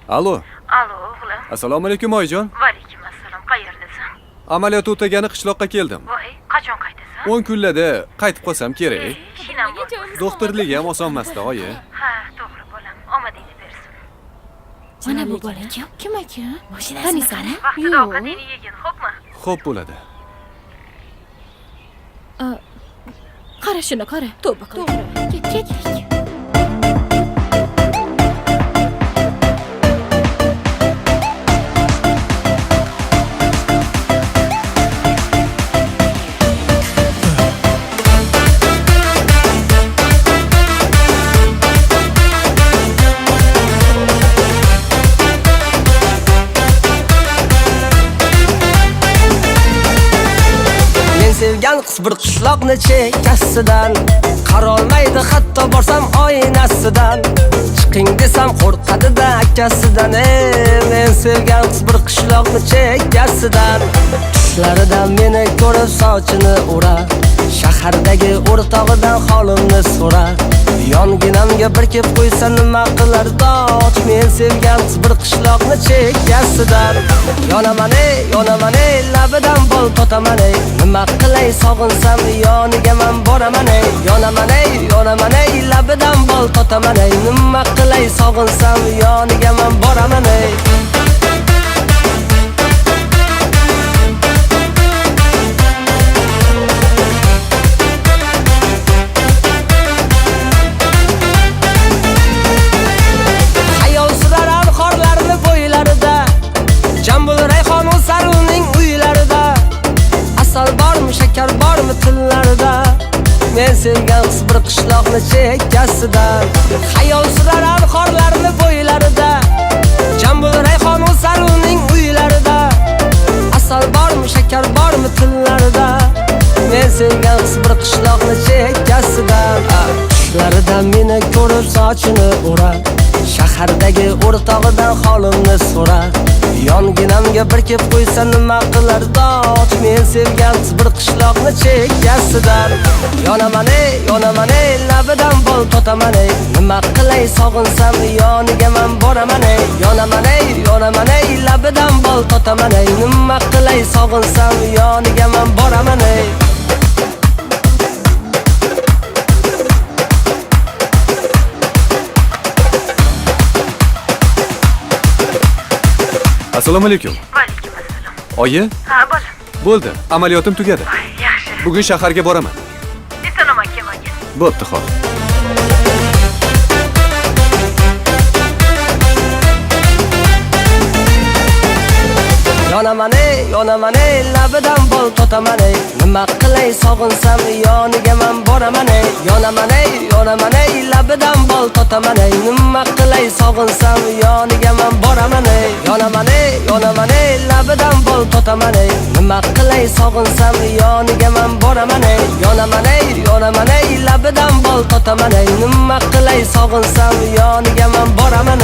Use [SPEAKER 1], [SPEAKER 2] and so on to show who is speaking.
[SPEAKER 1] Alo.
[SPEAKER 2] Alo o'g'lim.
[SPEAKER 1] Assalomu alaykum oyijon.
[SPEAKER 2] Va alaykum assalom. Qayerdasan?
[SPEAKER 1] Amaliyot o'tagani qishloqqa keldim.
[SPEAKER 2] Voy, qachon qaytasan?
[SPEAKER 1] 10 kunlarda qaytib qolsam kerak.
[SPEAKER 2] Shinam bo'lsin.
[SPEAKER 1] Doktorligi ham oson emas-da, oyi.
[SPEAKER 2] Ha, to'g'ri bolam. Omadingni bersin.
[SPEAKER 3] Mana bu bola kim aka? Tanisani?
[SPEAKER 2] Vaqtida ovqatingni yegin, xo'pmi?
[SPEAKER 1] Xo'p bo'ladi.
[SPEAKER 3] Qara shuni, qara. Tavba qil. Ket.
[SPEAKER 4] Sevgan qiz bir qishloqni chekkasidan qarolmaydi hatto borsam oynasidan chiqing desam qo'rqadi-da akasidan men sevgan qiz bir qishloqni chekkasidan tushlaridan meni ko'rib sochini urar shahardagi o'rtog'idan holimni so'rar yonginamga bir kep qo'ysa nima qilar doch men sevgan qiz bir qishloqni chekkasidan yonaman labidan bol totaman nima qilay sog'insam yoniga men boraman yonaman labidan bol totaman nima qilay sog'insam yoniga men boraman shakar bormi tillarida men sevgan qiz bir qishloqni chekkasidan xayol surar qorlarni bo'ylarida jambul rayhon o'sar uning uylarida asal bormi shakar bormi tillarida men sevgan qiz bir qishloqni chekkasidan tushlaridan meni ko'rib sochini urar shahardagi o'rtog'idan holimni so'rar yonginamga bir kep qo'ysa nima qilar doch men sevgan qiz bir qishloqni chekkasidan yonaman labidan bol totaman nima qilay sog'insam yoniga men boraman yonaman labidan bol totaman nima qilay sog'insam yoniga men boraman
[SPEAKER 1] Assalomu alaykum.
[SPEAKER 2] Va alaykum assalom.
[SPEAKER 1] Oyi?
[SPEAKER 2] Ha, bolam.
[SPEAKER 1] Bo'ldi, amaliyotim tugadi.
[SPEAKER 2] Yaxshi.
[SPEAKER 1] Bugun shaharga boraman.
[SPEAKER 2] Esonaman kelmagin.
[SPEAKER 1] Bo'pti, xo'p. yonaman labidan bol totaman nima qilay sog'insam yoniga men boraman yonaman labidan bol totaman nima qilay sog'insam yoniga men boraman yonaman labidan bol totaman nima qilay sog'insam yoniga men boraman yonaman labidan bol totaman nima qilay sog'insam yoniga men boraman